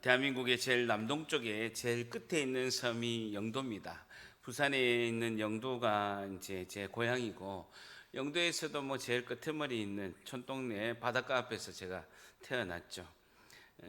대한민국의 제일 남동쪽에 제일 끝에 있는 섬이 영도입니다. 부산에 있는 영도가 이제 제 고향이고, 영도에서도 뭐 제일 끄트머리 있는 촌동네 바닷가 앞에서 제가 태어났죠.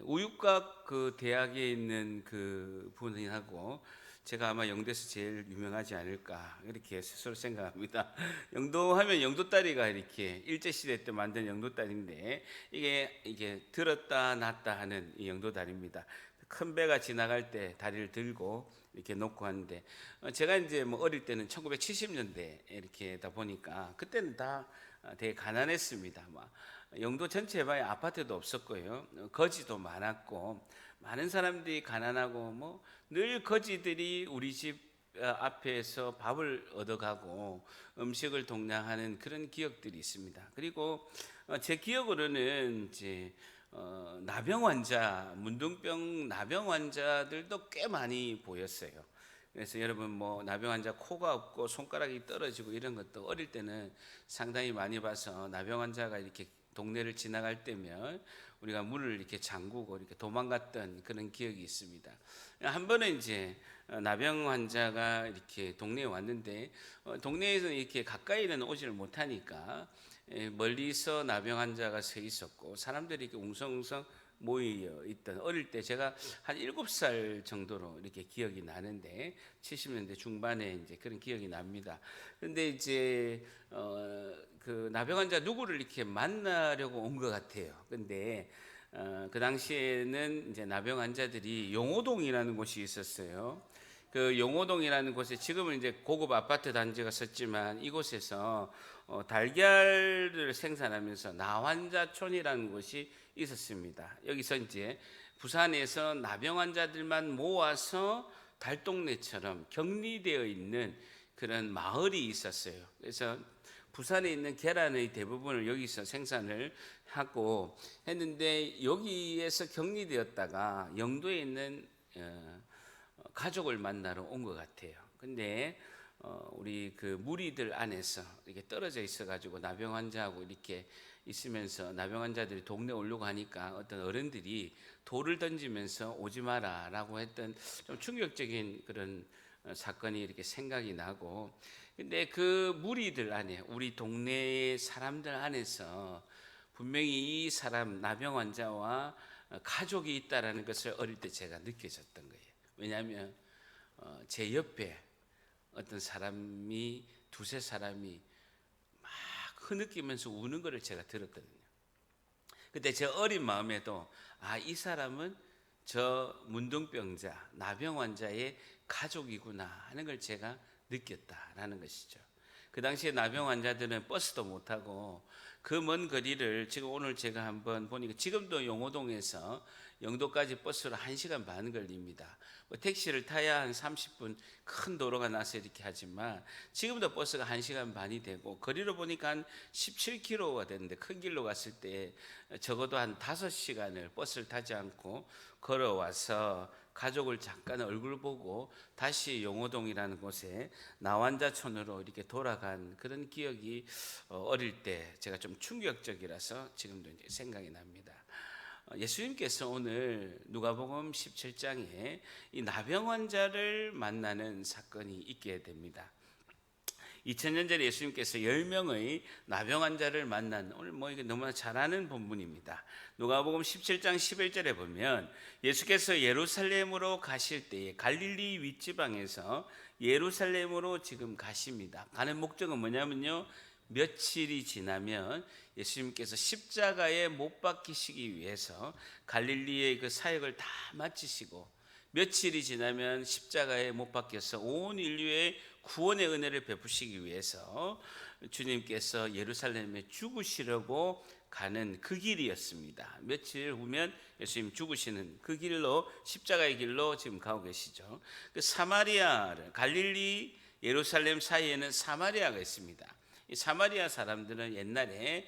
우육각 그 대학에 있는 그 분이하고 제가 아마 영도에서 제일 유명하지 않을까 이렇게 스스로 생각합니다. 영도 하면 영도다리가 이렇게 일제 시대 때 만든 영도다리인데 이게 들었다 놨다 하는 이 영도다리입니다. 큰 배가 지나갈 때 다리를 들고 이렇게 놓고 하는데, 제가 이제 뭐 어릴 때는 1970년대 이렇게다 보니까 그때는 다 되게 가난했습니다. 막 영도 전체에 봐야 아파트도 없었고요, 거지도 많았고, 많은 사람들이 가난하고 뭐 늘 거지들이 우리 집 앞에서 밥을 얻어가고 음식을 동냥하는 그런 기억들이 있습니다. 그리고 제 기억으로는 이제 나병 환자, 문둥병 나병 환자들도 꽤 많이 보였어요. 그래서 여러분 뭐 나병 환자 코가 없고 손가락이 떨어지고 이런 것도 어릴 때는 상당히 많이 봐서, 나병 환자가 이렇게 동네를 지나갈 때면 우리가 문을 이렇게 잠그고 이렇게 도망갔던 그런 기억이 있습니다. 한 번은 이제 나병 환자가 이렇게 동네에 왔는데, 동네에서는 이렇게 가까이는 오지를 못하니까 멀리서 나병 환자가 서 있었고, 사람들이 이렇게 웅성웅성 모여 있던, 어릴 때 제가 한 7살 정도로 이렇게 기억이 나는데, 70년대 중반에 이제 그런 기억이 납니다. 근데 이제 그 나병 환자 누구를 이렇게 만나려고 온 것 같아요. 근데 그 당시에는 이제 나병 환자들이 용호동이라는 곳이 있었어요. 그 용호동이라는 곳에 지금은 이제 고급 아파트 단지가 섰지만, 이곳에서 달걀을 생산하면서 나환자촌이라는 곳이 있었습니다. 여기서 이제 부산에서 나병 환자들만 모아서 달동네처럼 격리되어 있는 그런 마을이 있었어요. 그래서 부산에 있는 계란의 대부분을 여기서 생산을 하고 했는데, 여기에서 격리되었다가 영도에 있는 가족을 만나러 온 것 같아요. 근데 우리 그 무리들 안에서 이렇게 떨어져 있어가지고 나병 환자하고 이렇게 있으면서, 나병 환자들이 동네 오려고 하니까 어떤 어른들이 돌을 던지면서 오지 마라라고 했던 좀 충격적인 그런 사건이 이렇게 생각이 나고, 근데 그 무리들 안에, 우리 동네의 사람들 안에서 분명히 이 사람 나병 환자와 가족이 있다라는 것을 어릴 때 제가 느껴졌던 거예요. 왜냐하면 제 옆에 어떤 사람이, 두세 사람이 막 흐느끼면서 우는 것을 제가 들었거든요. 그때 제 어린 마음에도 이 사람은 저 문둥병자, 나병 환자의 가족이구나 하는 걸 제가 느꼈다라는 것이죠. 그 당시에 나병 환자들은 버스도 못 타고 그 먼 거리를, 지금 오늘 제가 한번 보니까 지금도 용호동에서 영도까지 버스로 1시간 반 걸립니다. 뭐 택시를 타야 한 30분, 큰 도로가 나서 이렇게 하지만 지금도 버스가 1시간 반이 되고, 거리로 보니까 한 17km가 되는데, 큰 길로 갔을 때 적어도 한 5시간을 버스를 타지 않고 걸어와서 가족을 잠깐 얼굴 보고 다시 용호동이라는 곳에 나환자촌으로 이렇게 돌아간 그런 기억이 어릴 때 제가 좀 충격적이라서 지금도 이제 생각이 납니다. 예수님께서 오늘 누가복음 17장에 이 나병 환자를 만나는 사건이 있게 됩니다. 2000년 전에 예수님께서 10명의 나병 환자를 만난, 오늘 뭐 이게 너무나 잘 아는 본문입니다. 누가복음 17장 11절에 보면, 예수께서 예루살렘으로 가실 때에 갈릴리 윗지방에서 예루살렘으로 지금 가십니다. 가는 목적은 뭐냐면요, 며칠이 지나면 예수님께서 십자가에 못 박히시기 위해서 갈릴리의 그 사역을 다 마치시고, 며칠이 지나면 십자가에 못 박혀서 온 인류의 구원의 은혜를 베푸시기 위해서 주님께서 예루살렘에 죽으시려고 가는 그 길이었습니다. 며칠 후면 예수님 죽으시는 그 길로, 십자가의 길로 지금 가고 계시죠. 그 사마리아, 갈릴리 예루살렘 사이에는 사마리아가 있습니다. 이 사마리아 사람들은 옛날에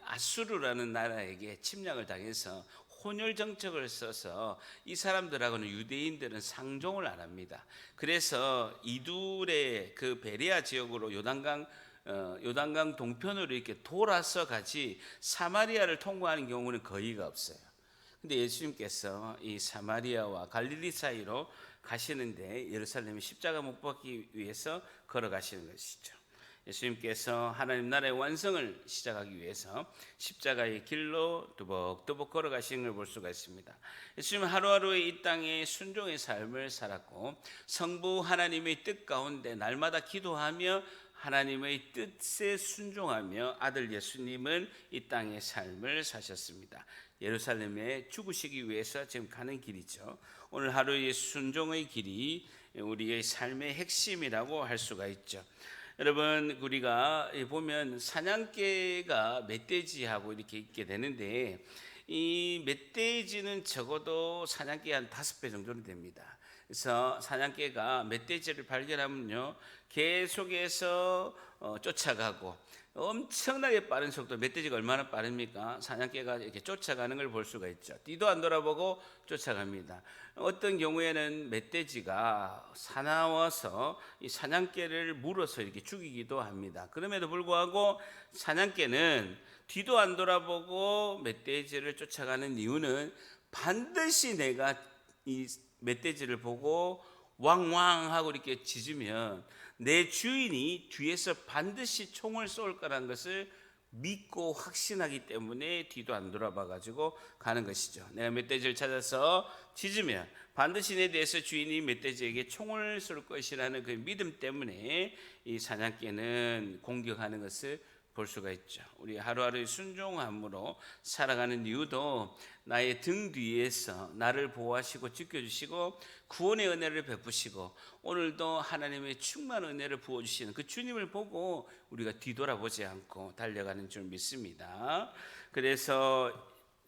아수르라는 나라에게 침략을 당해서 혼혈 정책을 써서 이 사람들하고는 유대인들은 상종을 안 합니다. 그래서 이둘의 그 베레아 지역으로 요단강 동편으로 이렇게 돌아서 가지 사마리아를 통과하는 경우는 거의가 없어요. 근데 예수님께서 이 사마리아와 갈릴리 사이로 가시는데 예루살렘에 십자가 못 박기 위해서 걸어가시는 것이죠. 예수님께서 하나님 나라의 완성을 시작하기 위해서 십자가의 길로 두벅두벅 걸어가시는 걸 볼 수가 있습니다. 예수님은 하루하루의 이 땅의 순종의 삶을 살았고 성부 하나님의 뜻 가운데 날마다 기도하며 하나님의 뜻에 순종하며 아들 예수님은 이 땅의 삶을 사셨습니다. 예루살렘에 죽으시기 위해서 지금 가는 길이죠. 오늘 하루의 순종의 길이 우리의 삶의 핵심이라고 할 수가 있죠. 여러분, 우리가 보면 사냥개가 멧돼지하고 이렇게 있게 되는데 이 멧돼지는 적어도 사냥개 한 5배 정도는 됩니다. 그래서 사냥개가 멧돼지를 발견하면요 계속해서 쫓아가고 엄청나게 빠른 속도, 멧돼지가 얼마나 빠릅니까? 사냥개가 이렇게 쫓아가는 걸 볼 수가 있죠. 뒤도 안 돌아보고 쫓아갑니다. 어떤 경우에는 멧돼지가 사나워서 이 사냥개를 물어서 이렇게 죽이기도 합니다. 그럼에도 불구하고 사냥개는 뒤도 안 돌아보고 멧돼지를 쫓아가는 이유는 반드시 내가 이 멧돼지를 보고 왕왕하고 이렇게 짖으면 내 주인이 뒤에서 반드시 총을 쏠 거라는 것을 믿고 확신하기 때문에 뒤도 안 돌아봐 가지고 가는 것이죠. 내가 멧돼지를 찾아서 짖으면 반드시 내 대해서 주인이 멧돼지에게 총을 쏠 것이라는 그 믿음 때문에 이 사냥개는 공격하는 것을 볼 수가 있죠. 우리 하루하루의 순종함으로 살아가는 이유도 나의 등 뒤에서 나를 보호하시고 지켜주시고 구원의 은혜를 베푸시고 오늘도 하나님의 충만한 은혜를 부어주시는 그 주님을 보고 우리가 뒤돌아보지 않고 달려가는 줄 믿습니다. 그래서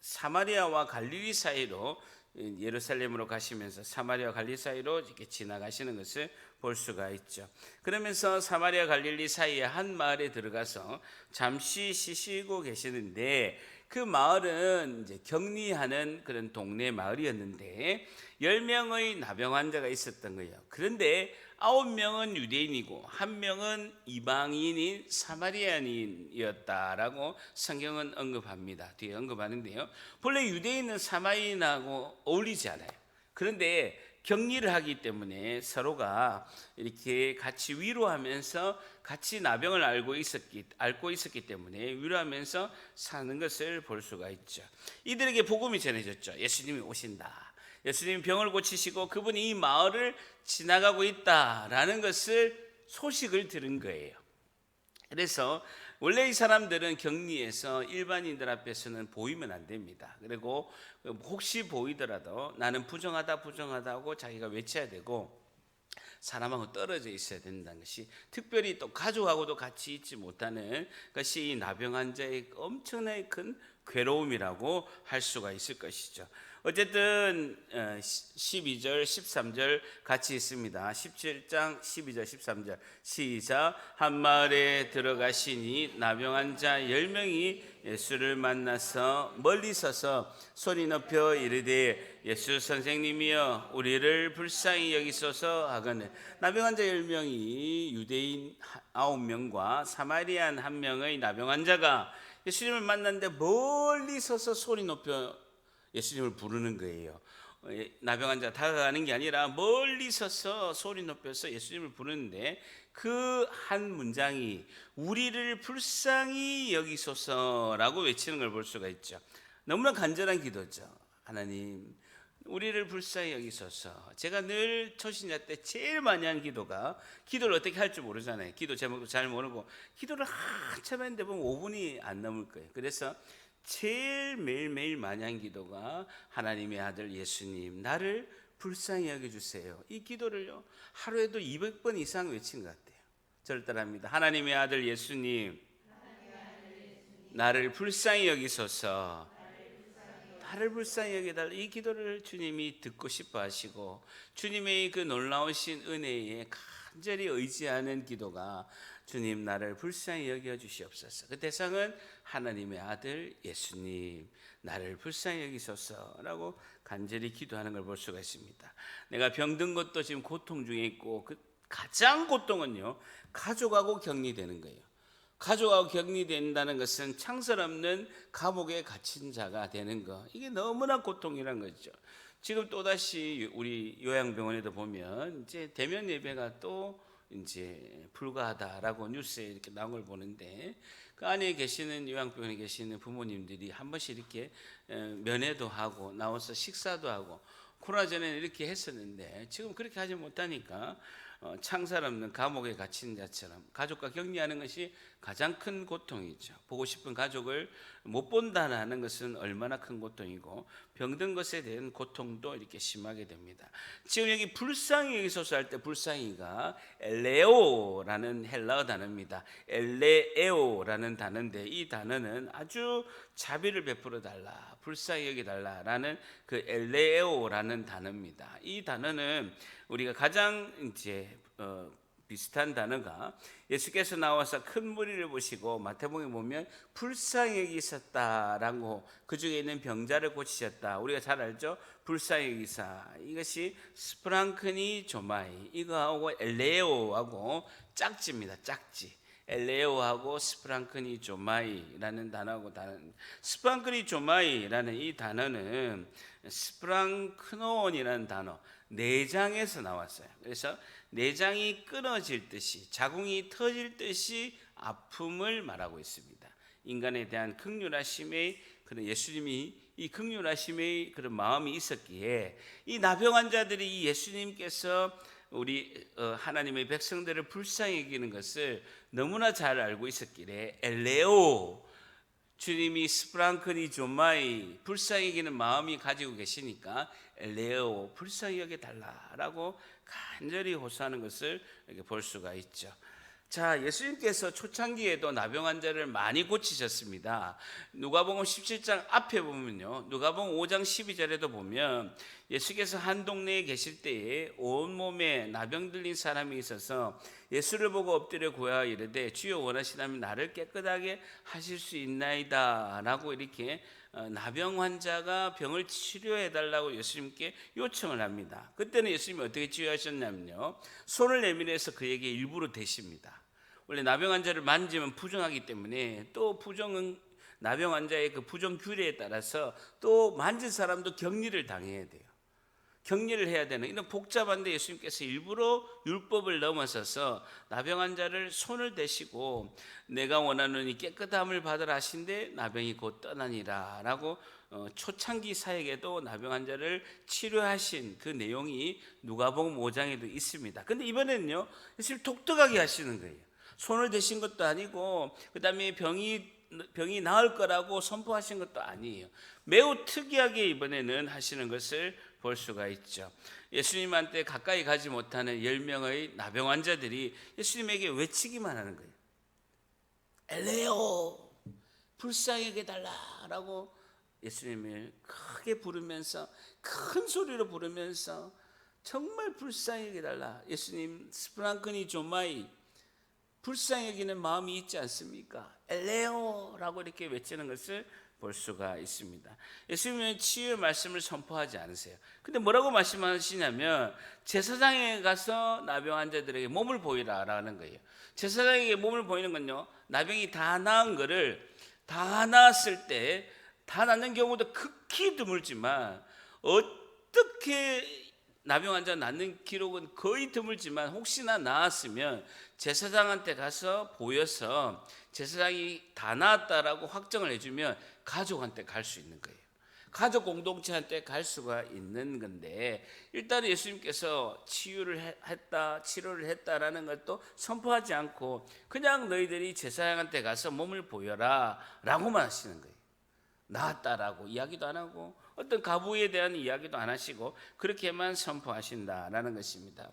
사마리아와 갈릴리 사이로 예루살렘으로 가시면서 사마리아 갈릴리 사이로 이렇게 지나가시는 것을 볼 수가 있죠. 그러면서 사마리아 갈릴리 사이에 한 마을에 들어가서 잠시 쉬시고 계시는데 그 마을은 이제 격리하는 그런 동네 마을이었는데 10명의 나병 환자가 있었던 거예요. 그런데 9명은 유대인이고 1명은 이방인인 사마리아인이었다라고 성경은 언급합니다. 뒤에 언급하는데요. 본래 유대인은 사마리아인하고 어울리지 않아요. 그런데 격리를 하기 때문에 서로가 이렇게 같이 위로하면서 같이 나병을 앓고 있었기 때문에 위로하면서 사는 것을 볼 수가 있죠. 이들에게 복음이 전해졌죠. 예수님이 오신다. 예수님이 병을 고치시고 그분이 이 마을을 지나가고 있다라는 것을 소식을 들은 거예요. 그래서 원래 이 사람들은 격리해서 일반인들 앞에서는 보이면 안 됩니다. 그리고 혹시 보이더라도 나는 부정하다고 자기가 외쳐야 되고 사람하고 떨어져 있어야 된다는 것이, 특별히 또 가족하고도 같이 있지 못하는 것이 이 나병 환자의 엄청나게 큰 괴로움이라고 할 수가 있을 것이죠. 어쨌든 12절 13절 같이 있습니다. 17장 12절 13절 시작. 한 마을에 들어가시니 나병 환자 10명이 예수를 만나서 멀리 서서 소리 높여 이르되 예수 선생님이여 우리를 불쌍히 여기소서 하거늘. 나병 환자 10명이 유대인 9명과 사마리안 1명의 나병 환자가 예수님을 만났는데 멀리 서서 소리 높여 예수님을 부르는 거예요. 나병 환자가 다가가는 게 아니라 멀리 서서 소리 높여서 예수님을 부르는데 그 한 문장이 우리를 불쌍히 여기소서라고 외치는 걸 볼 수가 있죠. 너무나 간절한 기도죠. 하나님 우리를 불쌍히 여기소서. 제가 늘 초신자 때 제일 많이 한 기도가, 기도를 어떻게 할 줄 모르잖아요. 기도 제목도 잘 모르고 기도를 한참 했는데 보면 5분이 안 넘을 거예요. 그래서 제일 매일매일 많이 한 기도가 하나님의 아들 예수님 나를 불쌍히 여겨주세요. 이 기도를요 하루에도 200번 이상 외친 것 같아요. 저를 따라합니다. 하나님의 아들 예수님 나를 불쌍히 여기소서. 나를 불쌍히 여겨달라. 이 기도를 주님이 듣고 싶어 하시고 주님의 그 놀라우신 은혜에 간절히 의지하는 기도가 주님 나를 불쌍히 여겨주시옵소서. 그 대상은 하나님의 아들 예수님 나를 불쌍히 여기소서라고 간절히 기도하는 걸 볼 수가 있습니다. 내가 병든 것도 지금 고통 중에 있고 그 가장 고통은요 가족하고 격리되는 거예요. 가족하고 격리된다는 것은 창설 없는 감옥에 갇힌 자가 되는 거. 이게 너무나 고통이란 거죠. 지금 또다시 우리 요양병원에도 보면 이제 대면 예배가 또 이제 불가하다라고 뉴스에 이렇게 나온 걸 보는데, 그 안에 계시는 요양병원에 계시는 부모님들이 한 번씩 이렇게 면회도 하고 나와서 식사도 하고, 코로나 전에는 이렇게 했었는데 지금 그렇게 하지 못하니까 창살 없는 감옥에 갇힌 자처럼 가족과 격리하는 것이 가장 큰 고통이죠. 보고 싶은 가족을 못 본다는 것은 얼마나 큰 고통이고, 병든 것에 대한 고통도 이렇게 심하게 됩니다. 지금 여기 불쌍히 여기소서 할 때 불쌍히가 엘레오라는 헬라어 단어입니다. 엘레에오라는 단어인데, 이 단어는 아주 자비를 베풀어 달라, 불쌍히 여기 달라라는 그 엘레에오라는 단어입니다. 이 단어는 우리가 가장 이제 비슷한 단어가, 예수께서 나와서 큰 무리를 보시고 마태복음에 보면 불쌍히 여기셨다라고, 그 중에 있는 병자를 고치셨다. 우리가 잘 알죠? 불쌍히 여기사, 이것이 스프랑크니 조마이, 이거하고 엘레오하고 짝지입니다. 짝지. 엘레오하고 스프랑크니 조마이라는 단어하고 다른, 스프랑크니 조마이라는 이 단어는 스프랑크노온이라는 단어, 내장에서 나왔어요. 그래서 내장이 끊어질 듯이, 자궁이 터질 듯이 아픔을 말하고 있습니다. 인간에 대한 긍휼하심의 그런, 예수님이 이 긍휼하심의 그런 마음이 있었기에 이 나병 환자들이 이 예수님께서 우리 하나님의 백성들을 불쌍히 여기는 것을 너무나 잘 알고 있었기에 엘레오, 주님이 스프랑크니 조마이, 불쌍히 여기는 마음이 가지고 계시니까 엘레오, 불쌍히 여겨 달라라고 간절히 호소하는 것을 이렇게 볼 수가 있죠. 자, 예수님께서 초창기에도 나병 환자를 많이 고치셨습니다. 누가복음 17장 앞에 보면요, 누가복음 5장 12절에도 보면 예수께서 한 동네에 계실 때에 온몸에 나병 들린 사람이 있어서 예수를 보고 엎드려 구하여 이르되 주여 원하시다면 나를 깨끗하게 하실 수 있나이다 라고, 이렇게 나병 환자가 병을 치료해 달라고 예수님께 요청을 합니다. 그때는 예수님이 어떻게 치유하셨냐면요, 손을 내밀어서 그에게 일부러 대십니다. 원래 나병 환자를 만지면 부정하기 때문에, 또 부정은 나병 환자의 그 부정 규례에 따라서 또 만진 사람도 격리를 당해야 돼요. 격리를 해야 되는 이런 복잡한데, 예수님께서 일부러 율법을 넘어서서 나병 환자를 손을 대시고 내가 원하노니 깨끗함을 받으라 하신데 나병이 곧 떠나니라 라고, 초창기 사역에도 나병 환자를 치료하신 그 내용이 누가복음 5장에도 있습니다. 근데 이번에는요, 예수님 독특하게 하시는 거예요. 손을 대신 것도 아니고, 그 다음에 병이 나을 거라고 선포하신 것도 아니에요. 매우 특이하게 이번에는 하시는 것을 볼 수가 있죠. 예수님한테 가까이 가지 못하는 10명의 나병 환자들이 예수님에게 외치기만 하는 거예요. 엘레오, 불쌍히 여겨 달라라고 예수님을 크게 부르면서, 큰 소리로 부르면서 정말 불쌍히 여겨 달라. 예수님 스프랑크니 조마이, 불쌍히 여기는 마음이 있지 않습니까? 엘레오라고 이렇게 외치는 것을 볼 수가 있습니다. 예수님은 치유의 말씀을 선포하지 않으세요. 근데 뭐라고 말씀하시냐면, 제사장에 가서 나병 환자들에게 몸을 보이라라는 거예요. 제사장에게 몸을 보이는 건요, 나병이 다 나은 거를, 다 나았을 때, 다 낫는 경우도 극히 드물지만, 어떻게 나병 환자 낫는 기록은 거의 드물지만, 혹시나 나았으면 제사장한테 가서 보여서 제사장이 다 나았다라고 확정을 해주면 가족한테 갈 수 있는 거예요. 가족 공동체한테 갈 수가 있는 건데, 일단 예수님께서 치유를 했다, 치료를 했다라는 것도 선포하지 않고 그냥 너희들이 제사장한테 가서 몸을 보여라 라고만 하시는 거예요. 나았다라고 이야기도 안 하고, 어떤 가부에 대한 이야기도 안 하시고, 그렇게만 선포하신다라는 것입니다.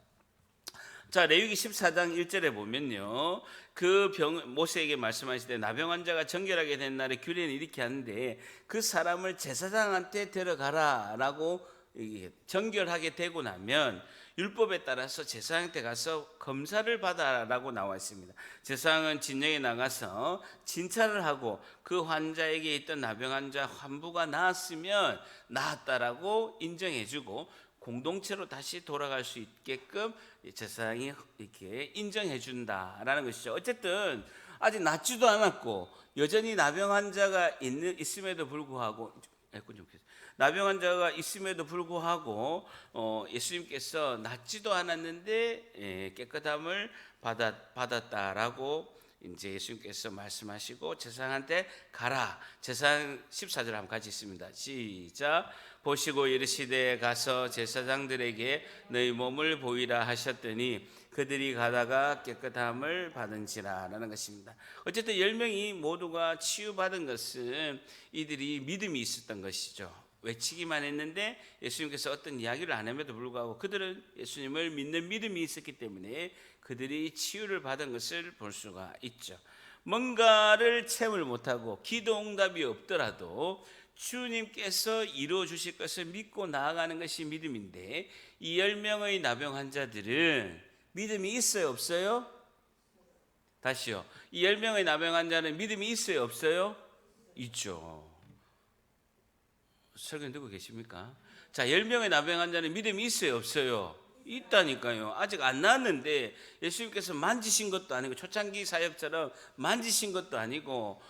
자, 레위기 14장 1절에 보면요, 그 모세에게 말씀하실 때 나병 환자가 정결하게 된 날에 규례는 이렇게 하는데, 그 사람을 제사장한테 데려가라라고, 정결하게 되고 나면 율법에 따라서 제사장한테 가서 검사를 받아라라고 나와 있습니다. 제사장은 진영에 나가서 진찰을 하고, 그 환자에게 있던 나병 환자 환부가 나았으면 나았다라고 인정해주고, 공동체로 다시 돌아갈 수 있게끔 제사장이 이렇게 인정해 준다라는 것이죠. 어쨌든 아직 낫지도 않았고 여전히 나병 환자가 있음에도 불구하고 나병 환자가 있음에도 불구하고 예수님께서 낫지도 않았는데 깨끗함을 받았다라고 이제 예수님께서 말씀하시고 제사장한테 가라. 제사장 14절 한번 같이 있습니다. 시작. 보시고 이르시되 가서 제사장들에게 너희 몸을 보이라 하셨더니 그들이 가다가 깨끗함을 받은지라 라는 것입니다. 어쨌든 10명이 모두가 치유받은 것은 이들이 믿음이 있었던 것이죠. 외치기만 했는데 예수님께서 어떤 이야기를 안 함에도 불구하고 그들은 예수님을 믿는 믿음이 있었기 때문에 그들이 치유를 받은 것을 볼 수가 있죠. 뭔가를 체험을 못하고 기도 응답이 없더라도 주님께서 이루어 주실 것을 믿고 나아가는 것이 믿음인데 이 10명의 나병 환자들은 믿음이 있어요, 없어요? 다시요. 이 10명의 나병 환자는 믿음이 있어요, 없어요? 있죠. 설교 듣고 계십니까? 자, 10명의 나병 환자는 믿음이 있어요, 없어요? 있다니까요. 아직 안 나았는데 예수님께서 만지신 것도 아니고 초창기 사역처럼 만지신 것도 아니고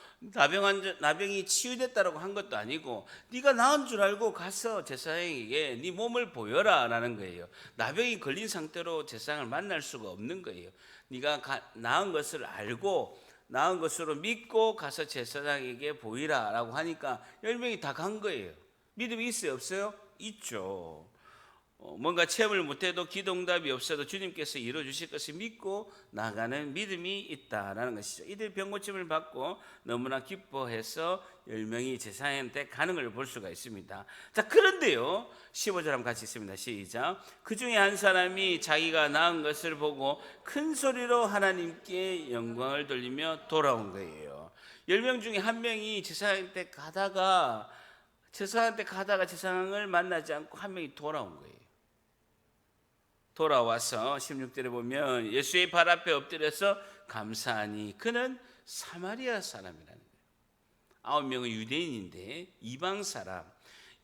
나병이 치유됐다라고 한 것도 아니고 네가 나은 줄 알고 가서 제사장에게 네 몸을 보여라 라는 거예요. 나병이 걸린 상태로 제사장을 만날 수가 없는 거예요. 네가 나은 것을 알고 나은 것으로 믿고 가서 제사장에게 보이라 라고 하니까 10명이 다 간 거예요. 믿음이 있어요, 없어요? 있죠. 뭔가 체험을 못해도 기도응답이 없어도 주님께서 이루어주실 것을 믿고 나가는 믿음이 있다라는 것이죠. 이들 병고침을 받고 너무나 기뻐해서 10명이 제사장한테 가는 걸 볼 수가 있습니다. 자, 그런데요 15절 한번 같이 있습니다. 시작. 그 중에 한 사람이 자기가 나은 것을 보고 큰 소리로 하나님께 영광을 돌리며 돌아온 거예요. 10명 중에 한 명이 제사장한테 가다가 제사장을 만나지 않고 한 명이 돌아온 거예요. 돌아와서 16절에 보면 예수의 발 앞에 엎드려서 감사하니 그는 사마리아 사람이라는 거예요. 9명은 유대인인데 이방 사람,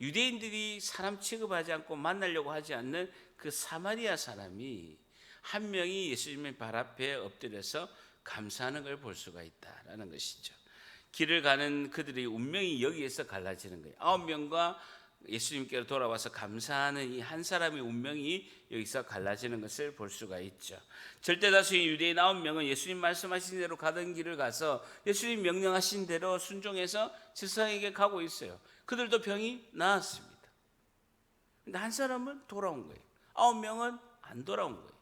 유대인들이 사람 취급하지 않고 만나려고 하지 않는 그 사마리아 사람이 한 명이 예수님의 발 앞에 엎드려서 감사하는 걸 볼 수가 있다라는 것이죠. 길을 가는 그들의 운명이 여기에서 갈라지는 거예요. 9명과 예수님께로 돌아와서 감사하는 이 한 사람의 운명이 여기서 갈라지는 것을 볼 수가 있죠. 절대다수의 유대인 9명은 예수님 말씀하신 대로 가던 길을 가서 예수님 명령하신 대로 순종해서 제사장에게 가고 있어요. 그들도 병이 나았습니다. 근데 한 사람은 돌아온 거예요. 9명은 안 돌아온 거예요.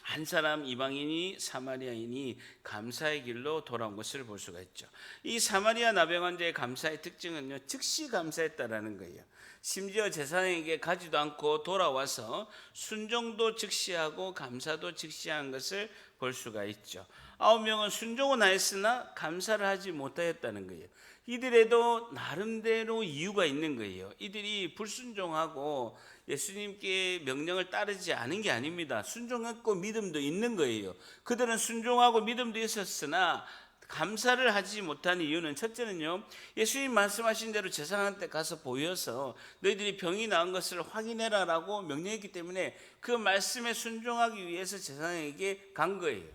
한 사람 이방인이 사마리아인이 감사의 길로 돌아온 것을 볼 수가 있죠. 이 사마리아 나병 환자의 감사의 특징은요, 즉시 감사했다라는 거예요. 심지어 제사장에게 가지도 않고 돌아와서 순종도 즉시하고 감사도 즉시한 것을 볼 수가 있죠. 9명은 순종은 하였으나 감사를 하지 못하였다는 거예요. 이들에도 나름대로 이유가 있는 거예요. 이들이 불순종하고 예수님께 명령을 따르지 않은 게 아닙니다. 순종했고 믿음도 있는 거예요. 그들은 순종하고 믿음도 있었으나 감사를 하지 못한 이유는 첫째는요, 예수님 말씀하신 대로 제사장한테 가서 보여서 너희들이 병이 나은 것을 확인해라라고 명령했기 때문에 그 말씀에 순종하기 위해서 제사장에게 간 거예요.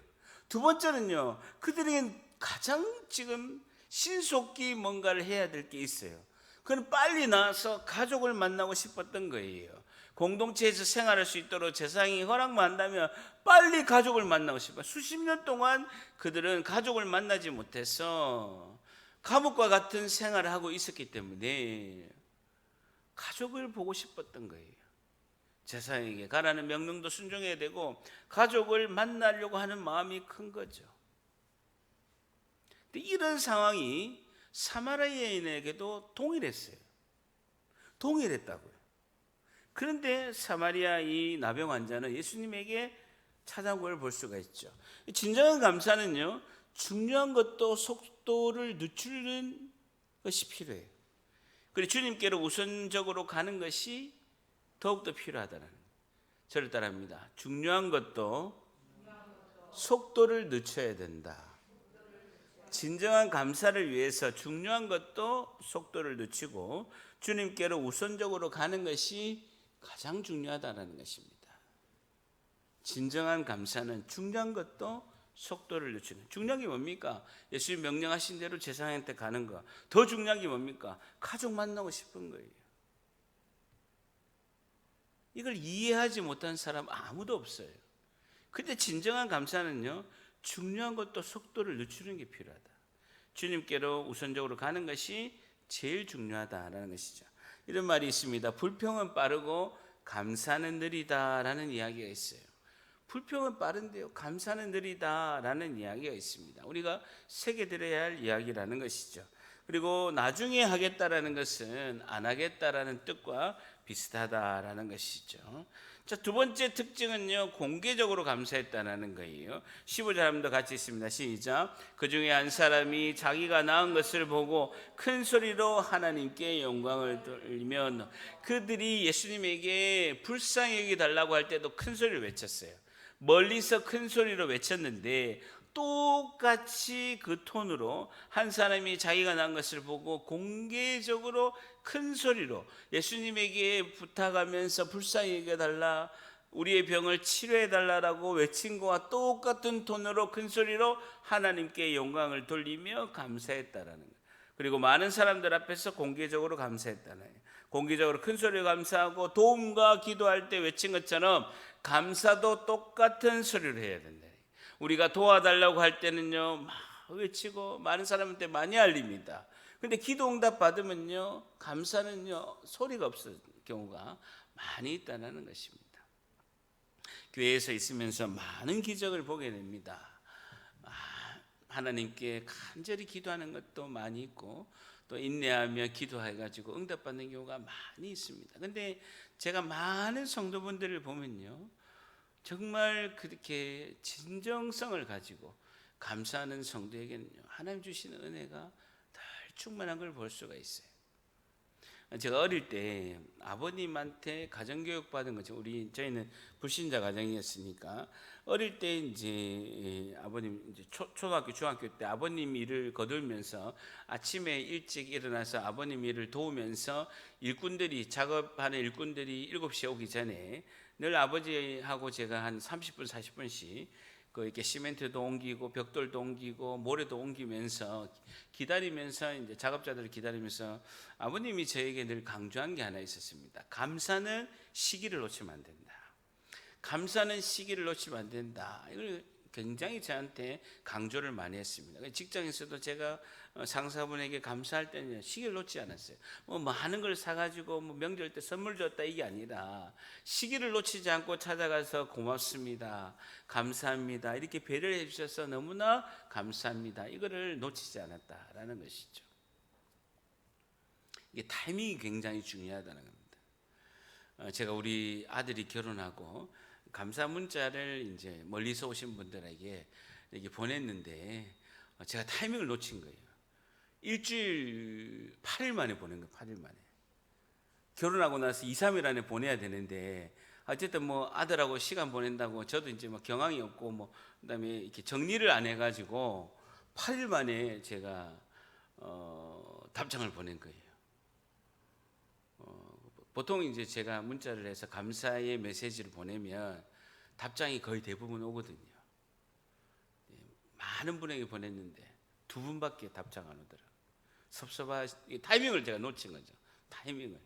두 번째는요, 그들에겐 가장 지금 신속히 뭔가를 해야 될 게 있어요. 그는 빨리 나와서 가족을 만나고 싶었던 거예요. 공동체에서 생활할 수 있도록 제사장이 허락만 한다면 빨리 가족을 만나고 싶어요. 수십 년 동안 그들은 가족을 만나지 못해서 감옥과 같은 생활을 하고 있었기 때문에 가족을 보고 싶었던 거예요. 제사장에게 가라는 명령도 순종해야 되고 가족을 만나려고 하는 마음이 큰 거죠. 근데 이런 상황이 사마리아인에게도 동일했어요. 동일했다고요. 그런데 사마리아 이 나병 환자는 예수님에게 찾아온 걸 볼 수가 있죠. 진정한 감사는요, 중요한 것도 속도를 늦추는 것이 필요해요. 그리고 주님께로 우선적으로 가는 것이 더욱더 필요하다는 거예요. 저를 따라합니다. 중요한 것도 속도를 늦춰야 된다. 진정한 감사를 위해서 중요한 것도 속도를 늦추고 주님께로 우선적으로 가는 것이 가장 중요하다는 것입니다. 진정한 감사는 중요한 것도 속도를 늦추는. 중요한 게 뭡니까? 예수님 명령하신 대로 제사장한테 가는 거. 더 중요한 게 뭡니까? 가족 만나고 싶은 거예요. 이걸 이해하지 못한 사람 아무도 없어요. 근데 진정한 감사는요, 중요한 것도 속도를 늦추는 게 필요하다. 주님께로 우선적으로 가는 것이 제일 중요하다라는 것이죠. 이런 말이 있습니다. 불평은 빠르고 감사는 느리다라는 이야기가 있어요. 불평은 빠른데요, 감사는 느리다라는 이야기가 있습니다. 우리가 새겨들어야 할 이야기라는 것이죠. 그리고 나중에 하겠다라는 것은 안 하겠다라는 뜻과 비슷하다라는 것이죠. 자, 두 번째 특징은요, 공개적으로 감사했다는 거예요. 15절함도 같이 있습니다. 시작. 그 중에 한 사람이 자기가 낳은 것을 보고 큰 소리로 하나님께 영광을 돌리며, 그들이 예수님에게 불쌍히 여기 달라고 할 때도 큰 소리를 외쳤어요. 멀리서 큰 소리로 외쳤는데 똑같이 그 톤으로 한 사람이 자기가 낳은 것을 보고 공개적으로 큰 소리로 예수님에게 부탁하면서 불쌍히 여겨달라, 우리의 병을 치료해달라고 외친 것과 똑같은 톤으로 큰 소리로 하나님께 영광을 돌리며 감사했다라는 거예요. 그리고 많은 사람들 앞에서 공개적으로 감사했다는 거예요. 공개적으로 큰 소리로 감사하고 도움과 기도할 때 외친 것처럼 감사도 똑같은 소리를 해야 된다. 우리가 도와달라고 할 때는요, 막 외치고 많은 사람한테 많이 알립니다. 근데 기도 응답 받으면요, 감사는요, 소리가 없을 경우가 많이 있다는 것입니다. 교회에서 있으면서 많은 기적을 보게 됩니다. 하나님께 간절히 기도하는 것도 많이 있고 또 인내하며 기도해가지고 응답받는 경우가 많이 있습니다. 근데 제가 많은 성도분들을 보면요, 정말 그렇게 진정성을 가지고 감사하는 성도에게는요, 하나님 주시는 은혜가 덜 충만한 걸 볼 수가 있어요. 제가 어릴 때 아버님한테 가정교육 받은 거죠. 저희는 불신자 가정이었으니까 어릴 때 이제 아버님 이제 초등학교 중학교 때 아버님 일을 거들면서 아침에 일찍 일어나서 아버님 일을 도우면서 일꾼들이 작업하는 일꾼들이 7시에 오기 전에 늘 아버지하고 제가 한 30분 40분씩 이렇게 시멘트도 옮기고 벽돌도 옮기고 모래도 옮기면서 기다리면서 이제 작업자들을 기다리면서 아버님이 저에게 늘 강조한 게 하나 있었습니다. 감사는 시기를 놓치면 안 된다. 감사는 시기를 놓치면 안 된다. 이걸 굉장히 저한테 강조를 많이 했습니다. 직장에서도 제가 상사분에게 감사할 때는 시기를 놓지 않았어요. 많은 걸 사가지고 명절 때 선물 줬다 이게 아니라 시기를 놓치지 않고 찾아가서 고맙습니다, 감사합니다, 이렇게 배려를 해주셔서 너무나 감사합니다, 이거를 놓치지 않았다라는 것이죠. 이게 타이밍이 굉장히 중요하다는 겁니다. 제가 우리 아들이 결혼하고 감사 문자를 이제 멀리서 오신 분들에게 이렇게 보냈는데 제가 타이밍을 놓친 거예요. 일주일 8일 만에 보낸 거예요. 8일 만에. 결혼하고 나서 2, 3일 안에 보내야 되는데 어쨌든 아들하고 시간 보낸다고 저도 이제 경황이 없고 그다음에 이렇게 정리를 안 해가지고 8일 만에 제가 답장을 보낸 거예요. 보통 이제 제가 문자를 해서 감사의 메시지를 보내면 답장이 거의 대부분 오거든요. 많은 분에게 보냈는데 2분밖에 답장 안 오더라고요. 타이밍을 제가 놓친 거죠. 타이밍을.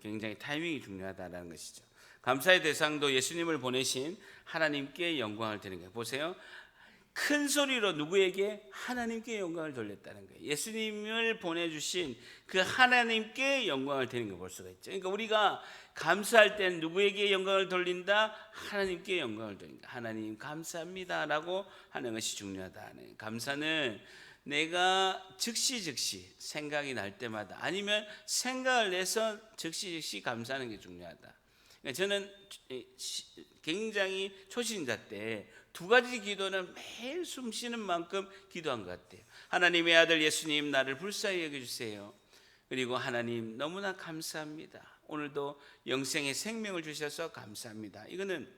굉장히 타이밍이 중요하다는 것이죠. 감사의 대상도 예수님을 보내신 하나님께 영광을 드리는 거예요. 보세요. 큰 소리로 누구에게? 하나님께 영광을 돌렸다는 거예요. 예수님을 보내주신 그 하나님께 영광을 드리는 걸 볼 수가 있죠. 그러니까 우리가 감사할 때는 누구에게 영광을 돌린다? 하나님께 영광을 돌린다. 하나님 감사합니다 라고 하는 것이 중요하다. 감사는 내가 즉시 생각이 날 때마다 아니면 생각을 내서 즉시 감사하는 게 중요하다. 그러니까 저는 굉장히 초신자 때 2가지 기도는 매일 숨 쉬는 만큼 기도한 것 같아요. 하나님의 아들 예수님, 나를 불쌍히 여겨주세요. 그리고 하나님 너무나 감사합니다. 오늘도 영생의 생명을 주셔서 감사합니다. 이거는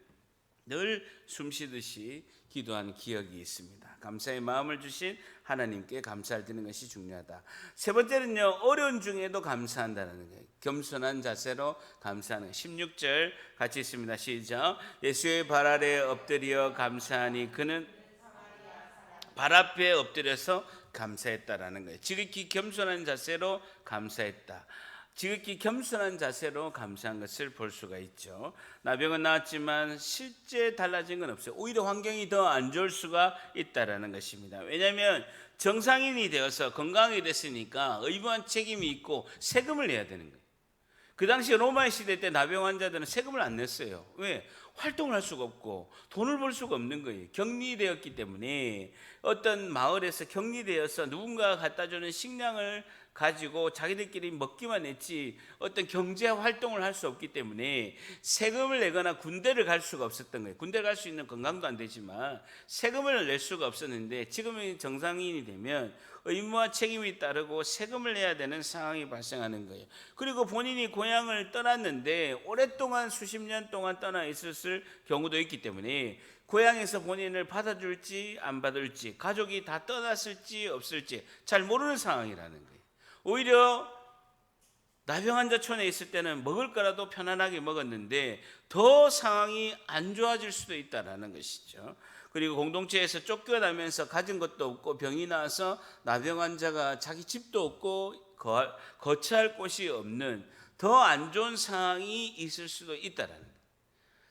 늘 숨 쉬듯이 기도한 기억이 있습니다. 감사의 마음을 주신 하나님께 감사를 드리는 것이 중요하다. 세 번째는요, 어려운 중에도 감사한다는 거예요. 겸손한 자세로 감사하는 거예요. 16절 같이 있습니다. 시작. 예수의 발 아래 엎드려 감사하니 그는 발 앞에 엎드려서 감사했다라는 거예요. 지극히 겸손한 자세로 감사했다. 지극히 겸손한 자세로 감사한 것을 볼 수가 있죠. 나병은 나았지만 실제 달라진 건 없어요. 오히려 환경이 더 안 좋을 수가 있다라는 것입니다. 왜냐하면 정상인이 되어서 건강하게 됐으니까 의무한 책임이 있고 세금을 내야 되는 거예요. 그 당시 로마 시대 때 나병 환자들은 세금을 안 냈어요. 왜? 활동을 할 수가 없고 돈을 벌 수가 없는 거예요. 격리되었기 때문에 어떤 마을에서 격리되어서 누군가가 갖다 주는 식량을 가지고 자기들끼리 먹기만 했지 어떤 경제 활동을 할 수 없기 때문에 세금을 내거나 군대를 갈 수가 없었던 거예요. 군대 갈 수 있는 건강도 안 되지만 세금을 낼 수가 없었는데 지금은 정상인이 되면 의무와 책임이 따르고 세금을 내야 되는 상황이 발생하는 거예요. 그리고 본인이 고향을 떠났는데 오랫동안 수십 년 동안 떠나 있었을 경우도 있기 때문에 고향에서 본인을 받아줄지 안 받을지, 가족이 다 떠났을지 없을지 잘 모르는 상황이라는 거예요. 오히려 나병 환자촌에 있을 때는 먹을 거라도 편안하게 먹었는데 더 상황이 안 좋아질 수도 있다는 것이죠. 그리고 공동체에서 쫓겨나면서 가진 것도 없고 병이 나서 나병 환자가 자기 집도 없고 거처할 곳이 없는 더 안 좋은 상황이 있을 수도 있다는 거예요.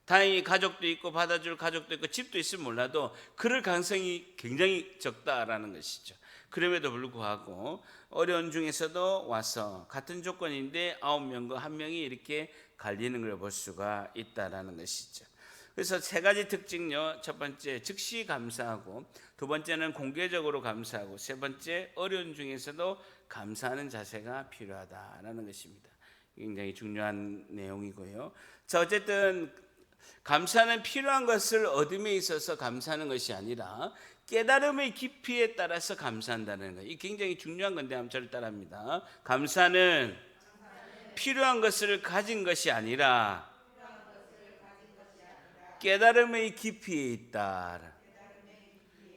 다행히 가족도 있고 받아줄 가족도 있고 집도 있으면 몰라도 그럴 가능성이 굉장히 적다라는 것이죠. 그럼에도 불구하고 어려운 중에서도 와서 같은 조건인데 9명과 1명이 이렇게 갈리는 걸 볼 수가 있다라는 것이죠. 그래서 세 가지 특징요. 첫 번째 즉시 감사하고, 두 번째는 공개적으로 감사하고, 세 번째 어려운 중에서도 감사하는 자세가 필요하다라는 것입니다. 굉장히 중요한 내용이고요. 자, 어쨌든 감사는 필요한 것을 얻음에 있어서 감사하는 것이 아니라 깨달음의 깊이에 따라서 감사한다는 거예요. 이 굉장히 중요한 건데 한번 저를 따라합니다. 감사는 필요한 것을 가진 것이 아니라 깨달음의 깊이에 있다.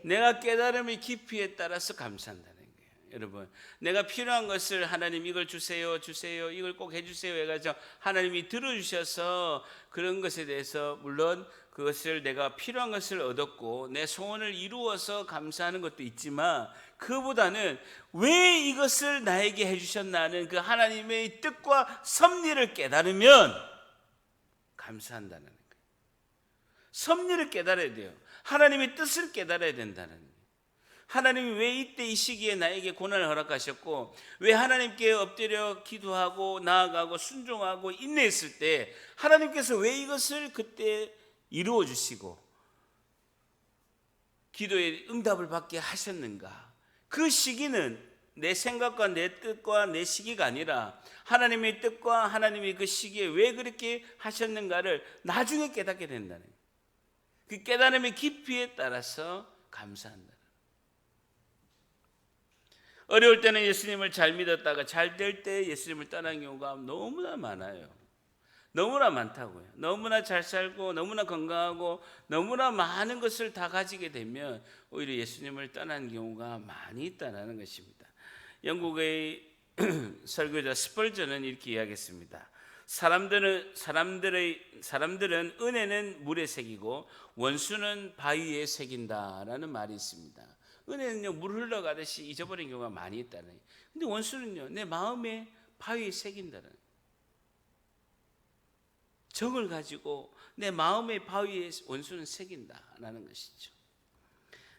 내가 깨달음의 깊이에 따라서 감사한다는 거예요. 여러분, 내가 필요한 것을 하나님 이걸 주세요, 주세요, 이걸 꼭 해주세요 해가지고 하나님이 들어주셔서 그런 것에 대해서 물론 그것을 내가 필요한 것을 얻었고 내 소원을 이루어서 감사하는 것도 있지만 그보다는 왜 이것을 나에게 해주셨나 하는 그 하나님의 뜻과 섭리를 깨달으면 감사한다는 거예요. 섭리를 깨달아야 돼요. 하나님의 뜻을 깨달아야 된다는 거예요. 하나님이 왜 이때 이 시기에 나에게 고난을 허락하셨고 왜 하나님께 엎드려 기도하고 나아가고 순종하고 인내했을 때 하나님께서 왜 이것을 그때 이루어 주시고 기도에 응답을 받게 하셨는가? 그 시기는 내 생각과 내 뜻과 내 시기가 아니라 하나님의 뜻과 하나님의 그 시기에 왜 그렇게 하셨는가를 나중에 깨닫게 된다는 거예요. 그 깨달음의 깊이에 따라서 감사한다. 어려울 때는 예수님을 잘 믿었다가 잘 될 때 예수님을 떠난 경우가 너무나 많아요. 너무나 많다고요. 너무나 잘 살고 너무나 건강하고 너무나 많은 것을 다 가지게 되면 오히려 예수님을 떠난 경우가 많이 있다는 것입니다. 영국의 설교자 스펄전은 이렇게 이야기했습니다. 사람들은 은혜는 물에 새기고 원수는 바위에 새긴다라는 말이 있습니다. 은혜는요 물 흘러가듯이 잊어버린 경우가 많이 있다는 거예요. 근데 원수는요 내 마음에 바위에 새긴다는 거예요. 정을 가지고 내 마음의 바위에 원수는 새긴다라는 것이죠.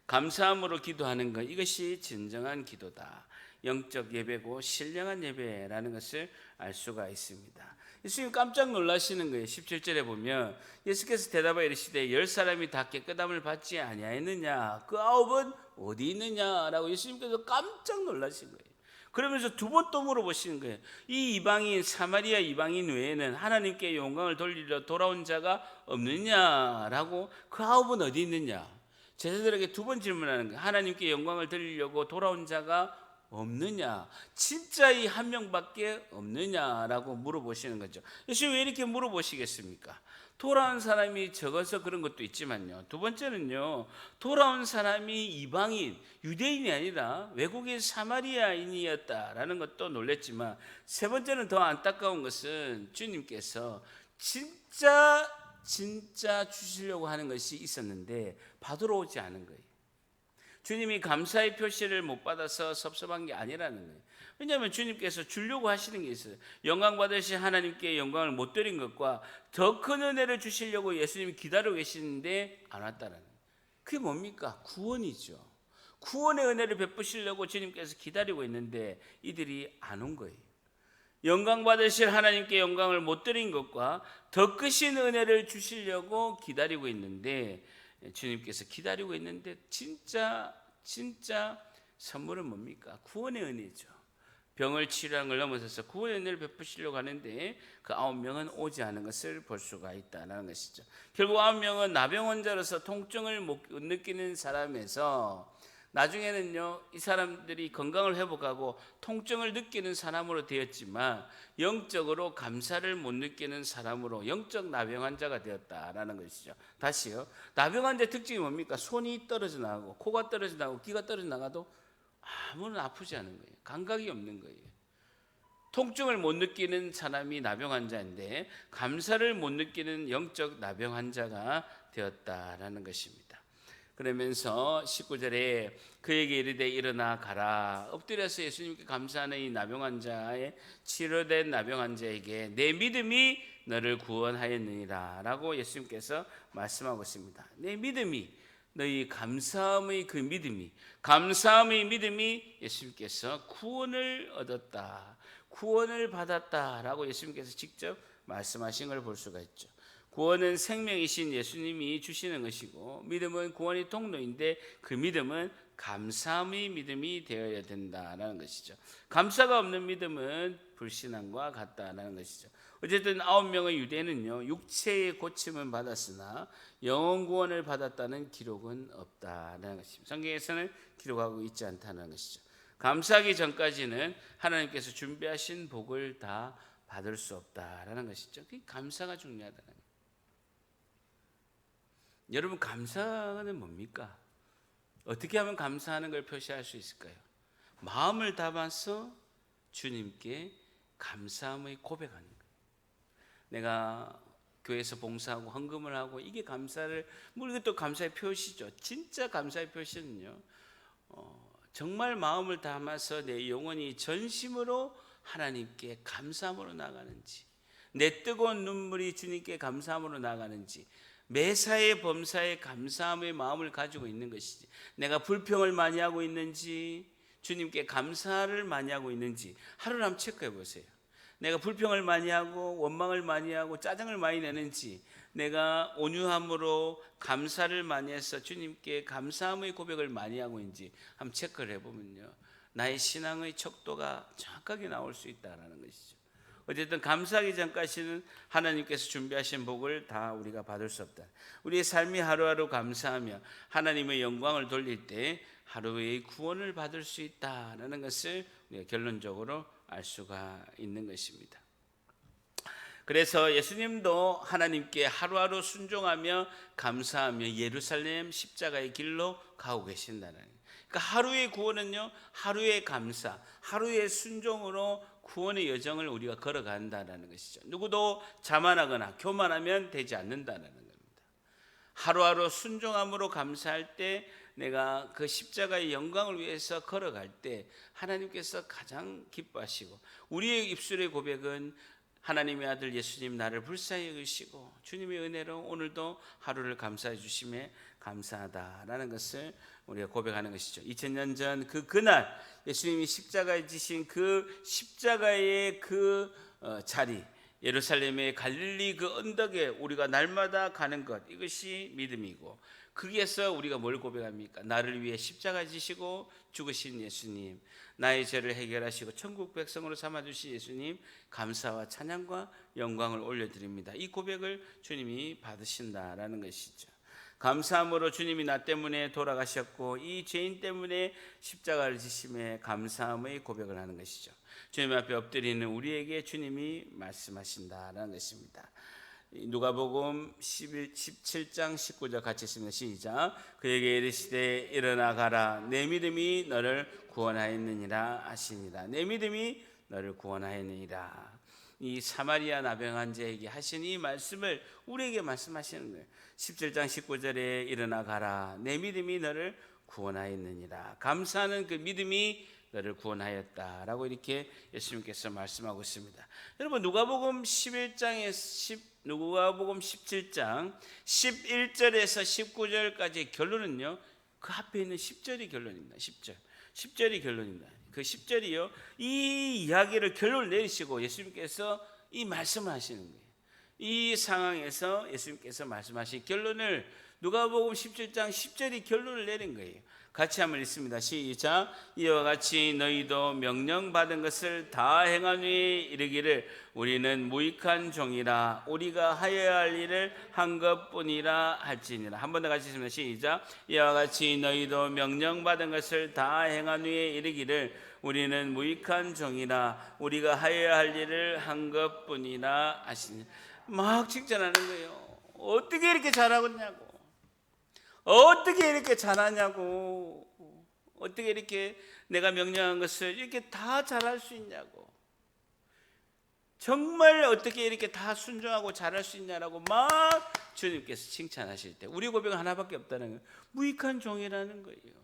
감사함으로 기도하는 것, 이것이 진정한 기도다. 영적 예배고 신령한 예배라는 것을 알 수가 있습니다. 예수님 깜짝 놀라시는 거예요. 17절에 보면 예수께서 대답하여 이르시되 10사람이 다 깨끗함을 받지 아니하였느냐? 그 9은 어디 있느냐라고 예수님께서 깜짝 놀라신 거예요. 그러면서 두 번 또 물어보시는 거예요. 이 이방인 사마리아 이방인 외에는 하나님께 영광을 돌리려 돌아온 자가 없느냐라고 그 9은 어디 있느냐? 제자들에게 두 번 질문하는 거예요. 하나님께 영광을 돌리려고 돌아온 자가 없느냐? 진짜 이 한 명밖에 없느냐라고 물어보시는 거죠. 예수님 왜 이렇게 물어보시겠습니까? 돌아온 사람이 적어서 그런 것도 있지만요. 두 번째는요. 돌아온 사람이 이방인, 유대인이 아니라 외국인 사마리아인이었다라는 것도 놀랬지만 세 번째는 더 안타까운 것은 주님께서 진짜 주시려고 하는 것이 있었는데 받으러 오지 않은 거예요. 주님이 감사의 표시를 못 받아서 섭섭한 게 아니라는 거예요. 왜냐하면 주님께서 주려고 하시는 게 있어요. 영광 받으신 하나님께 영광을 못 드린 것과 더 큰 은혜를 주시려고 예수님이 기다리고 계시는데 안 왔다는 거예요. 그게 뭡니까? 구원이죠. 구원의 은혜를 베푸시려고 주님께서 기다리고 있는데 이들이 안 온 거예요. 영광 받으실 하나님께 영광을 못 드린 것과 더 크신 은혜를 주시려고 기다리고 있는데, 주님께서 기다리고 있는데 진짜 선물은 뭡니까? 구원의 은혜죠. 병을 치료한 걸 넘어서서 구원의 은혜를 베푸시려고 하는데 그 9명은 오지 않은 것을 볼 수가 있다는 것이죠. 결국 9명은 나병 환자로서 통증을 못 느끼는 사람에서 나중에는요, 이 사람들이 건강을 회복하고 통증을 느끼는 사람으로 되었지만 영적으로 감사를 못 느끼는 사람으로 영적 나병 환자가 되었다라는 것이죠. 다시요, 나병 환자의 특징이 뭡니까? 손이 떨어져 나가고 코가 떨어져 나가고 귀가 떨어져 나가도 아무런 아프지 않은 거예요. 감각이 없는 거예요. 통증을 못 느끼는 사람이 나병 환자인데 감사를 못 느끼는 영적 나병 환자가 되었다라는 것입니다. 그러면서 19절에 그에게 이르되 일어나 가라. 엎드려서 예수님께 감사하는 이 나병 환자의 치료된 나병 환자에게 내 믿음이 너를 구원하였느니라 라고 예수님께서 말씀하고 있습니다. 내 믿음이, 너희 감사함의 그 믿음이, 감사함의 믿음이 예수님께서 구원을 얻었다, 구원을 받았다라고 예수님께서 직접 말씀하신 걸 볼 수가 있죠. 구원은 생명이신 예수님이 주시는 것이고, 믿음은 구원의 통로인데 그 믿음은 감사함의 믿음이 되어야 된다는 것이죠. 감사가 없는 믿음은 불신앙과 같다는 것이죠. 어쨌든 9명의 유대인은요, 육체의 고침은 받았으나 영혼 구원을 받았다는 기록은 없다는 것입니다. 성경에서는 기록하고 있지 않다는 것이죠. 감사하기 전까지는 하나님께서 준비하신 복을 다 받을 수 없다라는 것이죠. 그 감사가 중요하다는 거예요. 여러분, 감사는 뭡니까? 어떻게 하면 감사하는 걸 표시할 수 있을까요? 마음을 담아서 주님께 감사함의 고백하는 거예요. 내가 교회에서 봉사하고 헌금을 하고, 이게 감사를, 이것도 감사의 표시죠. 진짜 감사의 표시는요, 정말 마음을 담아서 내 영혼이 전심으로 하나님께 감사함으로 나가는지, 내 뜨거운 눈물이 주님께 감사함으로 나가는지, 매사에 범사에 감사함의 마음을 가지고 있는 것이지, 내가 불평을 많이 하고 있는지 주님께 감사를 많이 하고 있는지 하루를 한번 체크해 보세요. 내가 불평을 많이 하고 원망을 많이 하고 짜증을 많이 내는지, 내가 온유함으로 감사를 많이 해서 주님께 감사함의 고백을 많이 하고 있는지 한번 체크를 해보면요, 나의 신앙의 척도가 정확하게 나올 수 있다는 것이죠. 어쨌든 감사하기 전까지는 하나님께서 준비하신 복을 다 우리가 받을 수 없다. 우리의 삶이 하루하루 감사하며 하나님의 영광을 돌릴 때 하루의 구원을 받을 수 있다는 것을 우리가 결론적으로 알 수가 있는 것입니다. 그래서 예수님도 하나님께 하루하루 순종하며 감사하며 예루살렘 십자가의 길로 가고 계신다는 거예요. 그러니까 하루의 구원은요, 하루의 감사, 하루의 순종으로 구원의 여정을 우리가 걸어간다는 것이죠. 누구도 자만하거나 교만하면 되지 않는다는 겁니다. 하루하루 순종함으로 감사할 때, 내가 그 십자가의 영광을 위해서 걸어갈 때 하나님께서 가장 기뻐하시고, 우리의 입술의 고백은 하나님의 아들 예수님 나를 불쌍히 여기시고 주님의 은혜로 오늘도 하루를 감사해 주심에 감사하다라는 것을 우리가 고백하는 것이죠. 2000년 전 그날 예수님이 십자가에 지신 그 십자가의 그 자리, 예루살렘의 갈릴리 그 언덕에 우리가 날마다 가는 것, 이것이 믿음이고, 거기에서 우리가 뭘 고백합니까? 나를 위해 십자가 지시고 죽으신 예수님, 나의 죄를 해결하시고 천국 백성으로 삼아주신 예수님, 감사와 찬양과 영광을 올려드립니다. 이 고백을 주님이 받으신다라는 것이죠. 감사함으로 주님이 나 때문에 돌아가셨고 이 죄인 때문에 십자가를 지심에 감사함의 고백을 하는 것이죠. 주님 앞에 엎드리는 우리에게 주님이 말씀하신다라는 것입니다. 누가복음 17장 19절 같이 읽습니다. 시작. 그에게 이르시되 일어나 가라, 내 믿음이 너를 구원하였느니라 하시니라. 내 믿음이 너를 구원하였느니라. 이 사마리아 나병 환자에게 하신 이 말씀을 우리에게 말씀하시는 거예요. 17장 19절에 일어나 가라, 내 믿음이 너를 구원하였느니라. 감사하는 그 믿음이 너를 구원하였다라고 이렇게 예수님께서 말씀하고 있습니다. 여러분 누가복음 17장 11절에서 19절까지 결론은요, 그 앞에 있는 10절이 결론입니다. 10절이 결론입니다. 그 10절이요, 이 이야기를 결론을 내리시고 예수님께서 이 말씀을 하시는 거예요. 이 상황에서 예수님께서 말씀하신 결론을 누가복음 17장 10절이 결론을 내린 거예요. 같이 한번 읽습니다. 시작. 이와 같이 너희도 명령받은 것을 다 행한 후에 이르기를 우리는 무익한 종이라 우리가 하여야 할 일을 한 것뿐이라 할지니라. 한 번 더 같이 읽습니다. 시작. 이와 같이 너희도 명령받은 것을 다 행한 후에 이르기를 우리는 무익한 종이라 우리가 하여야 할 일을 한 것뿐이라 하시니. 막 칭찬하는 거예요. 어떻게 이렇게 잘하겠냐고, 어떻게 이렇게 잘하냐고, 어떻게 이렇게 내가 명령한 것을 이렇게 다 잘할 수 있냐고, 정말 어떻게 이렇게 다 순종하고 잘할 수 있냐라고 막 주님께서 칭찬하실 때 우리 고백은 하나밖에 없다는 거예요. 무익한 종이라는 거예요.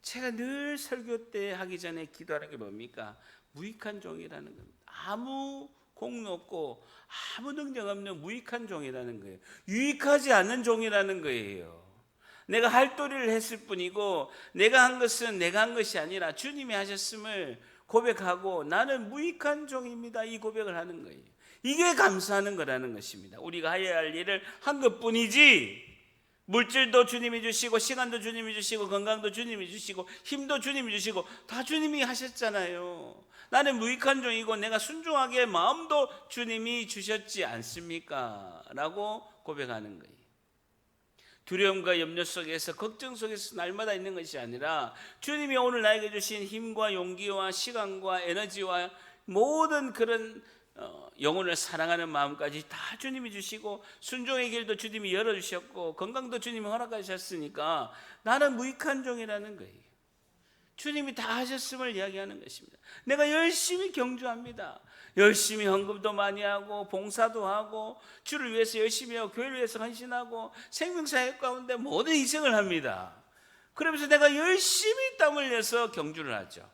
제가 늘 설교 때 하기 전에 기도하는 게 뭡니까? 무익한 종이라는 겁니다. 아무 공로 없고 아무 능력 없는 무익한 종이라는 거예요. 유익하지 않는 종이라는 거예요. 내가 할도리를 했을 뿐이고 내가 한 것은 내가 한 것이 아니라 주님이 하셨음을 고백하고 나는 무익한 종입니다, 이 고백을 하는 거예요. 이게 감사하는 거라는 것입니다. 우리가 해야 할 일을 한 것뿐이지, 물질도 주님이 주시고 시간도 주님이 주시고 건강도 주님이 주시고 힘도 주님이 주시고 다 주님이 하셨잖아요. 나는 무익한 종이고 내가 순종하게 마음도 주님이 주셨지 않습니까? 라고 고백하는 거예요. 두려움과 염려 속에서 걱정 속에서 날마다 있는 것이 아니라 주님이 오늘 나에게 주신 힘과 용기와 시간과 에너지와 모든 그런 영혼을 사랑하는 마음까지 다 주님이 주시고 순종의 길도 주님이 열어주셨고 건강도 주님이 허락하셨으니까 나는 무익한 종이라는 거예요. 주님이 다 하셨음을 이야기하는 것입니다. 내가 열심히 경주합니다. 열심히 헌금도 많이 하고 봉사도 하고 주를 위해서 열심히 하고 교회를 위해서 헌신하고 생명사역 가운데 모든 희생을 합니다. 그러면서 내가 열심히 땀 흘려서 경주를 하죠.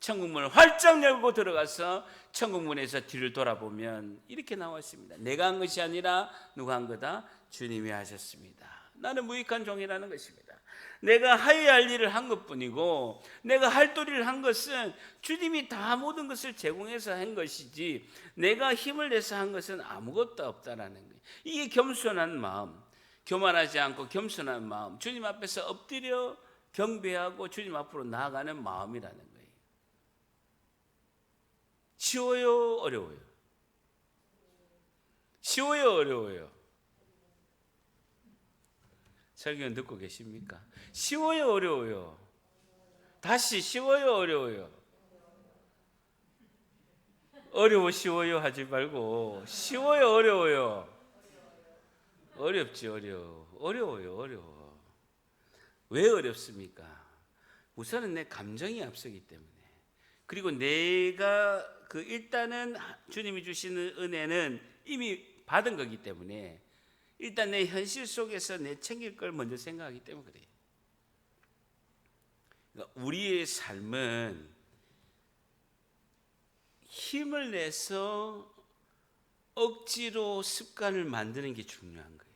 천국문을 활짝 열고 들어가서 천국문에서 뒤를 돌아보면 이렇게 나와 있습니다. 내가 한 것이 아니라 누가 한 거다? 주님이 하셨습니다. 나는 무익한 종이라는 것입니다. 내가 하여야 할 일을 한 것뿐이고 내가 할 도리를 한 것은 주님이 다 모든 것을 제공해서 한 것이지 내가 힘을 내서 한 것은 아무것도 없다라는 거예요. 이게 겸손한 마음, 교만하지 않고 겸손한 마음, 주님 앞에서 엎드려 경배하고 주님 앞으로 나아가는 마음이라는 거예요. 쉬워요, 어려워요? 쉬워요, 어려워요? 설교 듣고 계십니까? 쉬워요, 어려워요? 다시 쉬워요, 어려워요? 어려워 쉬워요 하지 말고 쉬워요, 어려워요? 어렵지, 어려워요. 왜 어렵습니까? 우선은 내 감정이 앞서기 때문에, 그리고 내가 일단은 주님이 주시는 은혜는 이미 받은 거기 때문에 일단 내 현실 속에서 내 챙길 걸 먼저 생각하기 때문에 그래요. 그러니까 우리의 삶은 힘을 내서 억지로 습관을 만드는 게 중요한 거예요.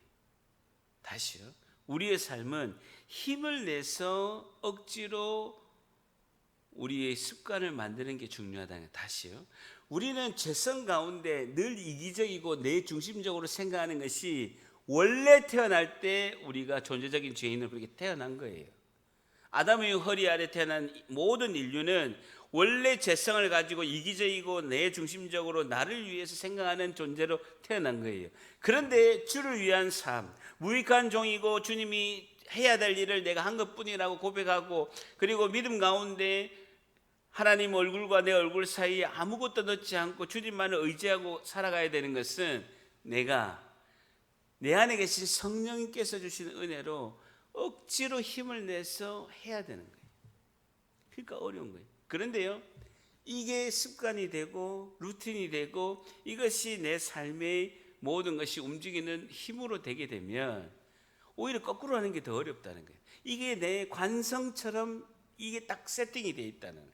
다시요. 우리의 삶은 힘을 내서 억지로 우리의 습관을 만드는 게 중요하다는 거예요. 다시요. 우리는 죄성 가운데 늘 이기적이고 내 중심적으로 생각하는 것이 원래 태어날 때 우리가 존재적인 죄인으로 그렇게 태어난 거예요. 아담의 허리 아래 태어난 모든 인류는 원래 죄성을 가지고 이기적이고 내 중심적으로 나를 위해서 생각하는 존재로 태어난 거예요. 그런데 주를 위한 삶, 무익한 종이고 주님이 해야 될 일을 내가 한 것뿐이라고 고백하고, 그리고 믿음 가운데 하나님 얼굴과 내 얼굴 사이에 아무것도 넣지 않고 주님만을 의지하고 살아가야 되는 것은 내가 내 안에 계신 성령님께서 주시는 은혜로 억지로 힘을 내서 해야 되는 거예요. 그러니까 어려운 거예요. 그런데요, 이게 습관이 되고 루틴이 되고 이것이 내 삶의 모든 것이 움직이는 힘으로 되게 되면 오히려 거꾸로 하는 게 더 어렵다는 거예요. 이게 내 관성처럼 이게 딱 세팅이 돼 있다는 거예요.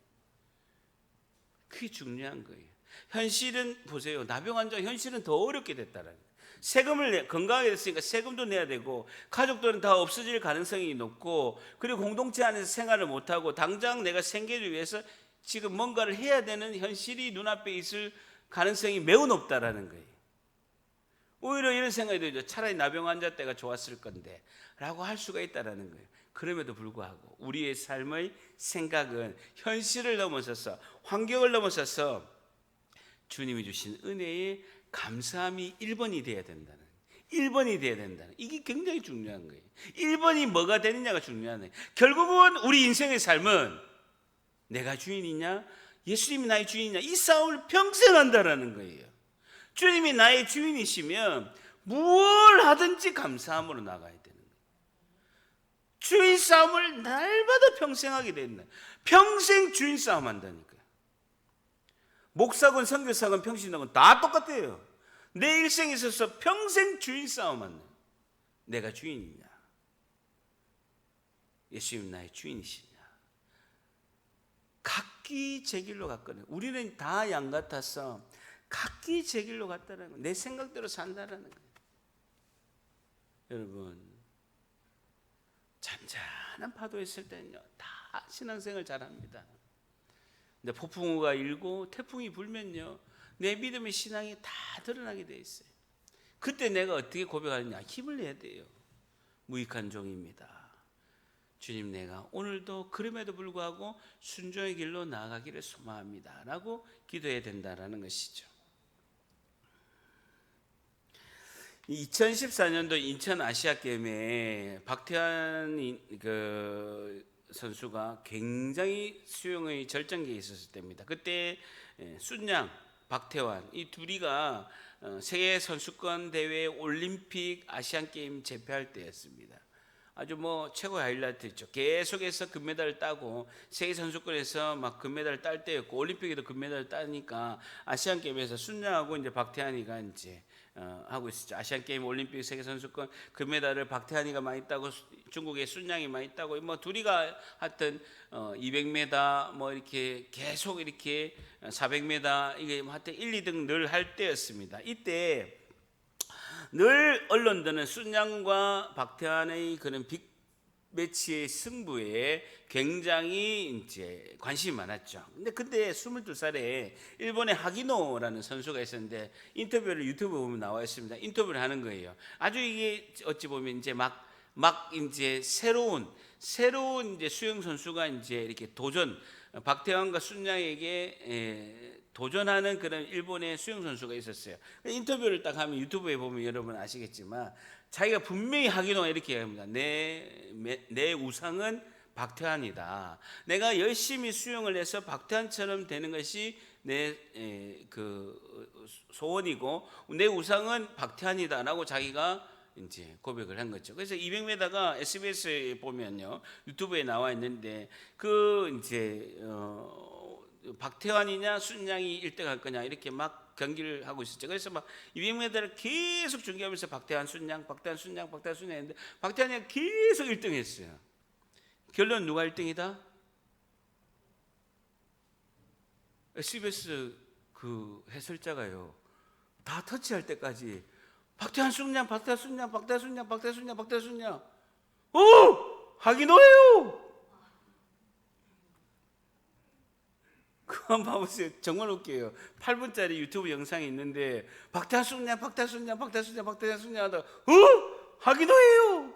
그게 중요한 거예요. 현실은 보세요. 나병 환자 현실은 더 어렵게 됐다는 거예요. 세금을 건강하게 됐으니까 세금도 내야 되고 가족들은 다 없어질 가능성이 높고 그리고 공동체 안에서 생활을 못하고 당장 내가 생계를 위해서 지금 뭔가를 해야 되는 현실이 눈앞에 있을 가능성이 매우 높다라는 거예요. 오히려 이런 생각이 들죠. 차라리 나병 환자 때가 좋았을 건데 라고 할 수가 있다라는 거예요. 그럼에도 불구하고 우리의 삶의 생각은 현실을 넘어서서 환경을 넘어서서 주님이 주신 은혜에 감사함이 1번이 돼야 된다는 거예요. 1번이 돼야 된다는 거예요. 이게 굉장히 중요한 거예요. 1번이 뭐가 되느냐가 중요한 거예요. 결국은 우리 인생의 삶은 내가 주인이냐 예수님이 나의 주인이냐 이 싸움을 평생 한다라는 거예요. 주님이 나의 주인이시면 무엇을 하든지 감사함으로 나가야 되는 거예요. 주인 싸움을 날마다 평생 하게 된다. 평생 주인 싸움 한다니까요. 목사건 선교사건 평신도건 다 똑같아요. 내 일생에 있어서 평생 주인 싸움 한다. 내가 주인이냐 예수님 나의 주인이시냐. 각기 제 길로 갔거든요. 우리는 다 양 같아서 각기 제 길로 갔다는 거예요. 내 생각대로 산다는 거예요. 여러분 잔잔한 파도에 있을 때는요 다 신앙생활 잘합니다. 근데 폭풍우가 일고 태풍이 불면요 내 믿음의 신앙이 다 드러나게 돼 있어요. 그때 내가 어떻게 고백하느냐. 힘을 내야 돼요. 무익한 종입니다. 주님 내가 오늘도 그럼에도 불구하고 순종의 길로 나아가기를 소망합니다 라고 기도해야 된다는 것이죠. 2014년도 인천 아시아게임에 박태환 선수가 굉장히 수영의 절정기에 있었을 때입니다. 그때 순양, 박태환 이 둘이가 세계 선수권 대회 올림픽 아시안게임 제패할 때였습니다. 아주 최고의 하이라이트였죠. 계속해서 금메달을 따고 세계 선수권에서 막 금메달을 딸 때였고 올림픽에도 금메달을 따니까 아시안 게임에서 순양하고 이제 박태환이가 이제 하고 있었죠. 아시안 게임, 올림픽, 세계 선수권 금메달을 박태환이가 많이 따고 중국의 순양이 많이 따고 둘이가 하여튼 200m 이렇게 계속 이렇게 400m 이게 하여튼 1, 2등 늘 할 때였습니다. 이때 늘 언론들은 순양과 박태환의 그런 빅매치의 승부에 굉장히 이제 관심이 많았죠. 근데 22살에 일본의 하기노라는 선수가 있었는데 인터뷰를 유튜브 보면 나와 있습니다. 인터뷰를 하는 거예요. 아주 이게 어찌 보면 이제 막 이제 새로운 이제 수영 선수가 이제 이렇게 박태환과 순양에게 도전하는 그런 일본의 수영 선수가 있었어요. 인터뷰를 딱 하면 유튜브에 보면 여러분 아시겠지만 자기가 분명히 하기노가 이렇게 얘기합니다. 내 우상은 박태환이다. 내가 열심히 수영을 해서 박태환처럼 되는 것이 내 소원이고 내 우상은 박태환이다라고 자기가 이제 고백을 한 거죠. 그래서 200m가 SBS에 보면요 유튜브에 나와 있는데 이제 박태환이냐 순양이 1등 할 거냐 이렇게 막 경기를 하고 있었죠. 그래서 막 200m를 계속 중계하면서 박태환 순양 했는데 박태환이 계속 1등 했어요. 결론 누가 1등이다? SBS 해설자가요 다 터치할 때까지 박태환 순양 하기노예요. 그만 봐보세요. 정말 웃겨요. 8분짜리 유튜브 영상이 있는데 박태환 순양 하다가 하기노예요.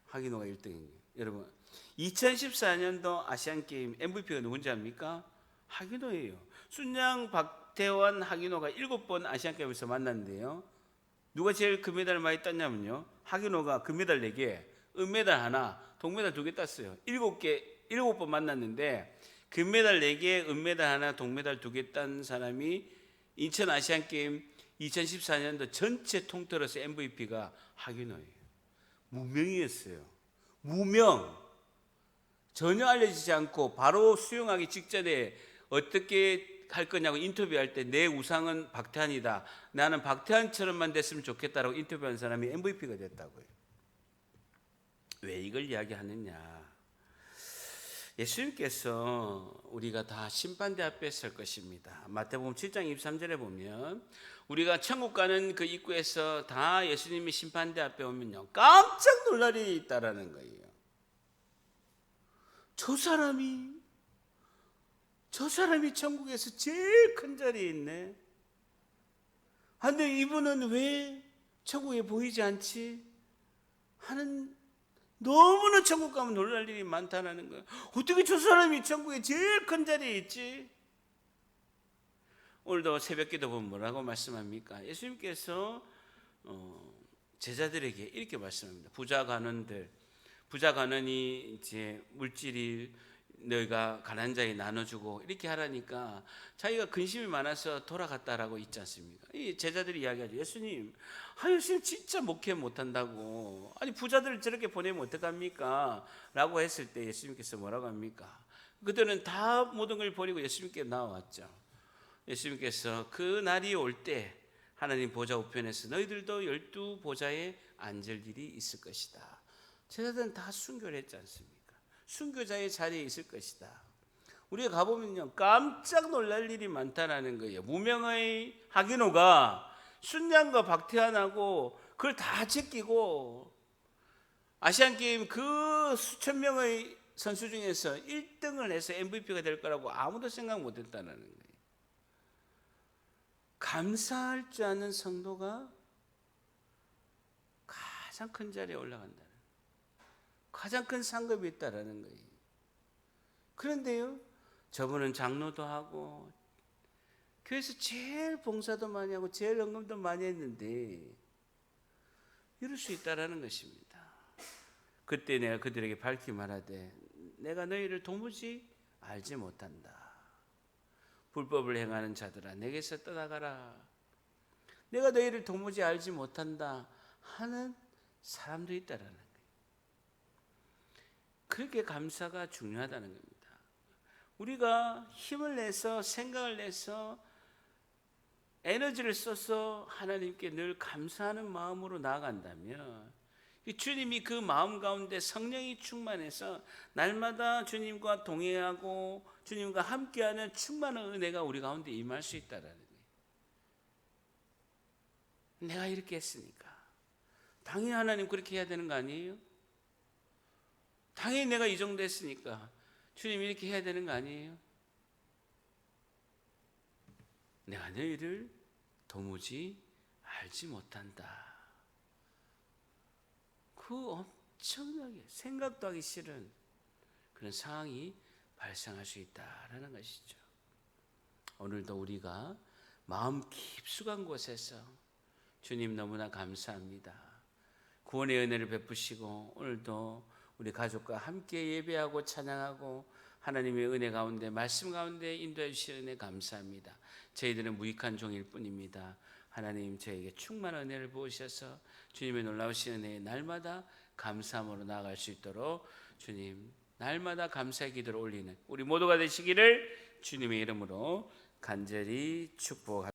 하기노가 1등인 거예요. 여러분 2014년도 아시안게임 MVP가 누군지 압니까? 하기노예요. 순양, 박태환, 하기노가 7번 아시안게임에서 만났는데요 누가 제일 금메달을 많이 땄냐면요 하기노가 금메달 4개, 은메달 하나, 동메달 2개 땄어요. 7번 만났는데 금메달 4개, 은메달 하나, 동메달 2개 딴 사람이 인천 아시안게임 2014년도 전체 통틀어서 MVP가 하기노예요. 무명이었어요. 무명. 전혀 알려지지 않고 바로 수영하기 직전에 어떻게 할 거냐고 인터뷰할 때 내 우상은 박태환이다. 나는 박태환처럼만 됐으면 좋겠다라고 인터뷰한 사람이 MVP가 됐다고요. 왜 이걸 이야기하느냐? 예수님께서 우리가 다 심판대 앞에 설 것입니다. 마태복음 7장 23절에 보면 우리가 천국 가는 그 입구에서 다 예수님이 심판대 앞에 오면요, 깜짝 놀랄 일이 있다라는 거예요. 저 사람이 천국에서 제일 큰 자리에 있네. 근데 이분은 왜 천국에 보이지 않지? 하는, 너무나 천국 가면 놀랄 일이 많다는 거예요. 어떻게 저 사람이 천국에 제일 큰 자리에 있지? 오늘도 새벽기도 보면 뭐라고 말씀합니까? 예수님께서 제자들에게 이렇게 말씀합니다. 부자 가난이 이제 물질이 너희가 가난한 자에 나눠주고 이렇게 하라니까 자기가 근심이 많아서 돌아갔다라고 있지 않습니까? 이 제자들이 이야기하죠. 예수님 진짜 목회 못한다고, 아니 부자들을 저렇게 보내면 어떡합니까? 라고 했을 때 예수님께서 뭐라고 합니까? 그들은 다 모든 걸 버리고 예수님께 나왔죠. 예수님께서 그 날이 올 때 하나님 보좌 우편에서 너희들도 12보좌에 앉을 일이 있을 것이다. 제자들은 다 순교를 했지 않습니까? 순교자의 자리에 있을 것이다. 우리가 가보면요, 깜짝 놀랄 일이 많다라는 거예요. 무명의 하기노가 순양과 박태환하고 그걸 다 제끼고 아시안게임 그 수천 명의 선수 중에서 1등을 해서 MVP가 될 거라고 아무도 생각 못했다는 거예요. 감사할 줄 아는 성도가 가장 큰 자리에 올라간다. 가장 큰 상급이 있다라는 거예요. 그런데요, 저분은 장로도 하고 교회에서 제일 봉사도 많이 하고 제일 헌금도 많이 했는데 이럴 수 있다라는 것입니다. 그때 내가 그들에게 밝히 말하되 내가 너희를 도무지 알지 못한다. 불법을 행하는 자들아 내게서 떠나가라. 내가 너희를 도무지 알지 못한다 하는 사람도 있다라는 거예요. 그렇게 감사가 중요하다는 겁니다. 우리가 힘을 내서 생각을 내서 에너지를 써서 하나님께 늘 감사하는 마음으로 나아간다면 주님이 그 마음 가운데 성령이 충만해서 날마다 주님과 동행하고 주님과 함께하는 충만한 은혜가 우리 가운데 임할 수 있다는 거예요. 내가 이렇게 했으니까 당연히 하나님 그렇게 해야 되는 거 아니에요? 당연히 내가 이 정도 했으니까 주님 이렇게 해야 되는 거 아니에요? 내가 너희를 도무지 알지 못한다. 그 엄청나게 생각도 하기 싫은 그런 상황이 발생할 수 있다라는 것이죠. 오늘도 우리가 마음 깊숙한 곳에서 주님 너무나 감사합니다. 구원의 은혜를 베푸시고 오늘도 우리 가족과 함께 예배하고 찬양하고 하나님의 은혜 가운데 말씀 가운데 인도해 주시는 은혜 감사합니다. 저희들은 무익한 종일 뿐입니다. 하나님 저에게 충만한 은혜를 부으셔서 주님의 놀라우신 은혜에 날마다 감사함으로 나아갈 수 있도록 주님 날마다 감사의 기도를 올리는 우리 모두가 되시기를 주님의 이름으로 간절히 축복합니다.